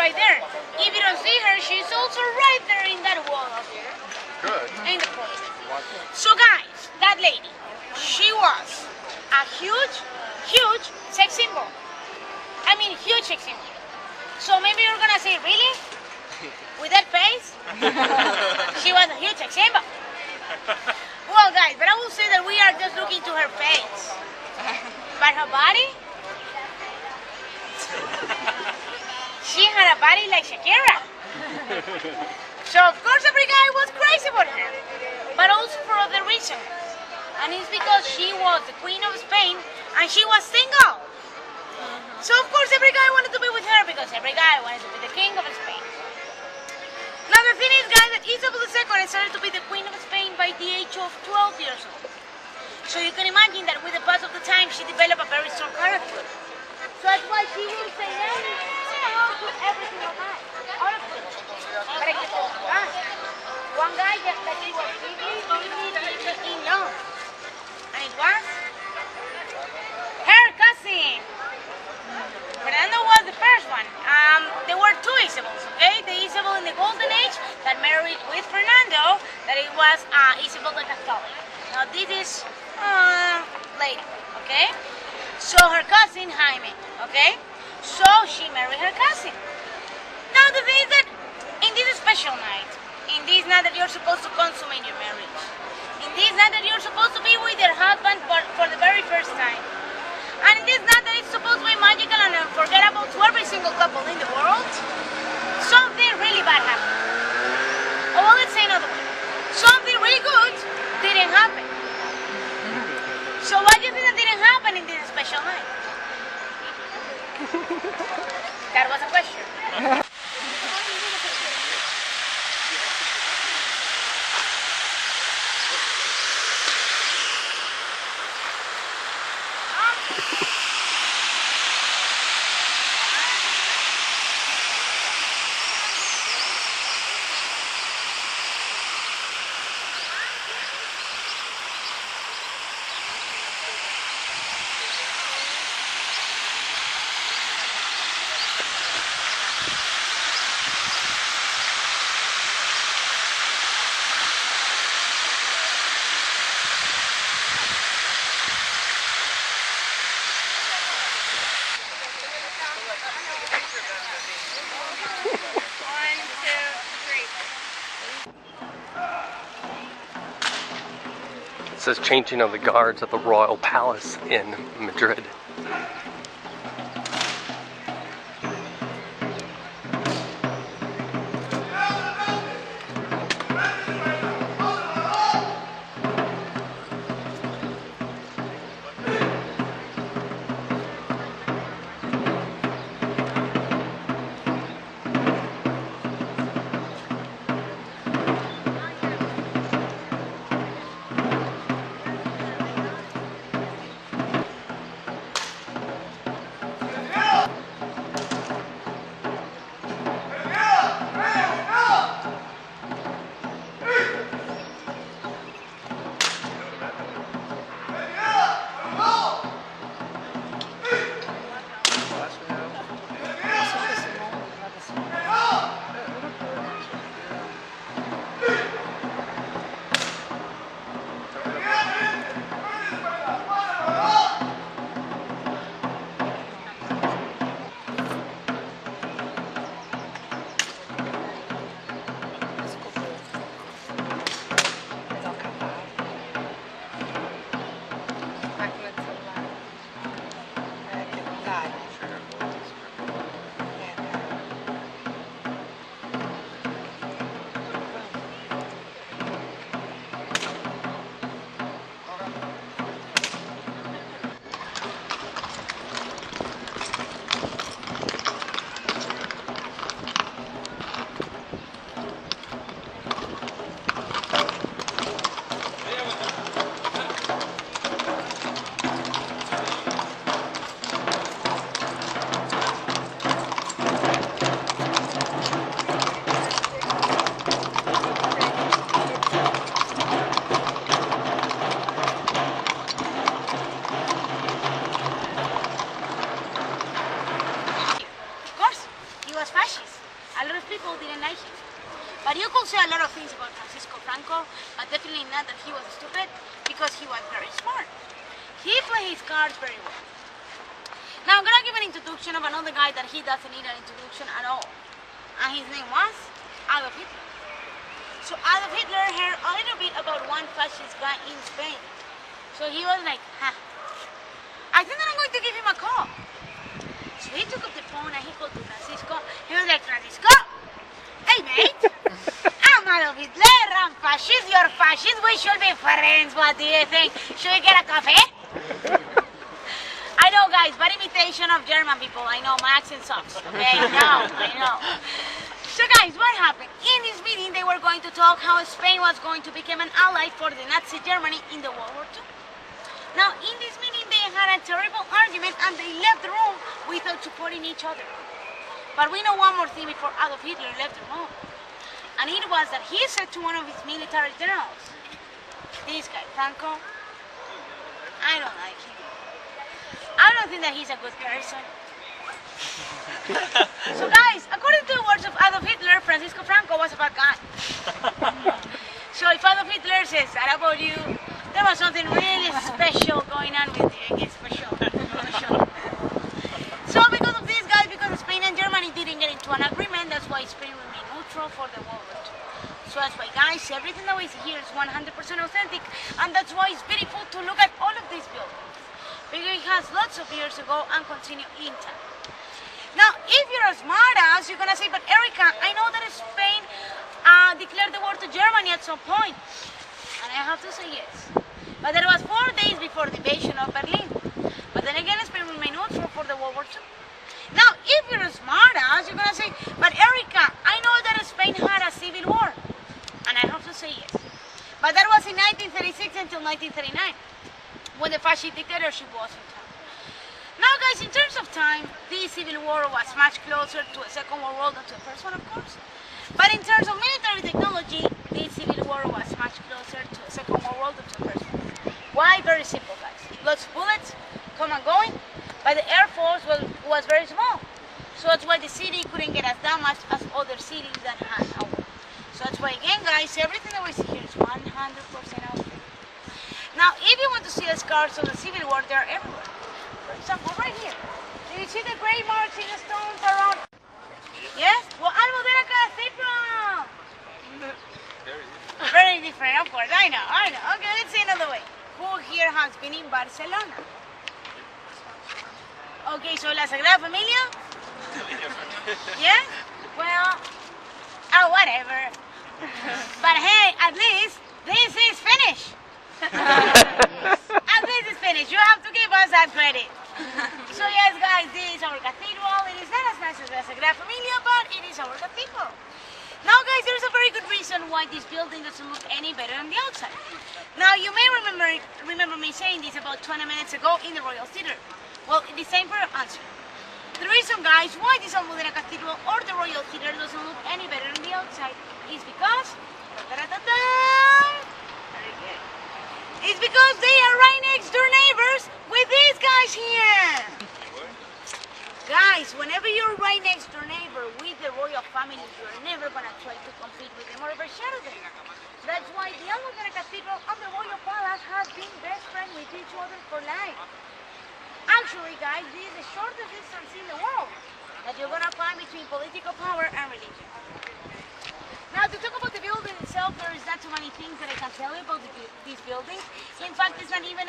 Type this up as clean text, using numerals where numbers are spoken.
right there. If you don't see her, she's also right there in that wall up there. Good. In the porch. So guys, that lady, she was a huge, huge sex symbol. I mean, huge sex symbol. So maybe you're gonna say, really? With that face? She was a huge sex symbol. Well guys, but I will say that we are just looking to her face. But her body? She had a body like Shakira. So of course every guy was crazy about her. But also for other reasons. And it's because she was the queen of Spain and she was single. So of course every guy wanted to be with her because every guy wanted to be the king of Spain. Now the thing is, guys, that Isabel II started to be the queen of Spain by the age of 12 years old. So you can imagine that with the pass of the time, she developed a very strong character. So that's why she will say no to every single guy. All of them. But except one guy. One guy that she was deeply in love. And it was her cousin. Fernando was the first one. There were two Isabels, okay? The Isabel in the Golden Age that married with Fernando, that it was Isabel the Catholic. Now this is later, okay? So her cousin Jaime, okay? So she married her cousin. Now the thing is that in this special night, in this night that you're supposed to consummate your marriage, in this night that you're supposed to be with your husband for the very first time, and it is not that it's supposed to be magical and unforgettable to every single couple in the world, something really bad happened. Or well, let's say another way. Something really good didn't happen. So what do you think that didn't happen in this special night? That was a question. It says changing of the guards at the Royal Palace in Madrid. was fascist. A lot of people didn't like him. But you could say a lot of things about Francisco Franco, but definitely not that he was stupid, because he was very smart. He played his cards very well. Now I'm gonna give an introduction of another guy that he doesn't need an introduction at all. And his name was Adolf Hitler. So Adolf Hitler heard a little bit about one fascist guy in Spain. So he was like, I think that I'm going to give him a call. So he took up the phone and he called to Francisco. He was like, Francisco, hey mate, I'm Adolf Hitler, I'm fascist, you're fascist, we should be friends, what do you think? Should we get a coffee? I know guys, bad imitation of German people, I know, my accent sucks, okay, I know. So guys, what happened? In this meeting they were going to talk how Spain was going to become an ally for the Nazi Germany in the World War II. Now in this meeting they had a terrible argument and they left the room without supporting each other. But we know one more thing before Adolf Hitler left the room. And it was that he said to one of his military generals, this guy, Franco, I don't like him. I don't think that he's a good person. So guys, according to the words of Adolf Hitler, Francisco Franco was a bad guy. So if Adolf Hitler says that about you, there was something really special going on with you. I guess for sure. So because of this, guys, because Spain and Germany didn't get into an agreement, that's why Spain remained neutral for the World War II. So that's why, guys, everything that we see here is 100% authentic, and that's why it's beautiful to look at all of these buildings, because it has lots of years ago and continue intact. Now, if you're a smart ass, you're gonna say, but Erica, I know that Spain declared the war to Germany at some point. And I have to say yes. But that was 4 days before the invasion of Berlin. But then again, Spain remained neutral for the World War II. Now, if you're a smart ass, you're gonna say, but Erica, I know that Spain had a civil war. And I have to say yes. But that was in 1936 until 1939, when the fascist dictatorship was in town. Now guys, in terms of time, the Civil War was much closer to a Second World War than to the First one, of course. But in terms of military technology, the Civil War was much closer to a Second World War than to the First one. Why? Very simple, guys. Lots of bullets, come and going, but the Air Force was very small. So that's why the city couldn't get as damaged as other cities that had a war. So that's why, again, guys, everything that we see here is 100% authentic. Now, if you want to see the scars of the Civil War, they are everywhere. For example, right here. Do you see the gray marks in the stones around? Yes? Well, algo de la cathedral. Very different, of course. I know. Okay, let's see another way. Who here has been in Barcelona? Okay, so La Sagrada Familia? Yes? Well, whatever. But hey, at least this is finished. At least it's finished. You have to give us that credit. So yes, guys, this is our cathedral. It is not as nice as the Sagrada Familia, but it is our cathedral. Now, guys, there's a very good reason why this building doesn't look any better on the outside. Now, you may remember me saying this about 20 minutes ago in the Royal Theatre. Well, it is same for your answer. The reason, guys, why this Almudena Cathedral or the Royal Theatre doesn't look any better on the outside is because it's because they are right next door neighbors with these guys here. Guys, whenever you're right next door neighbor with the royal family, you're never gonna try to compete with them or overshadow them. That's why the Almudena Cathedral and the Royal Palace have been best friends with each other for life. Actually, guys, this is the shortest distance in the world that you're gonna find between political power and religion. Now, to talk about the building itself, there is not too many things that I can tell you about this building. In fact, it's not even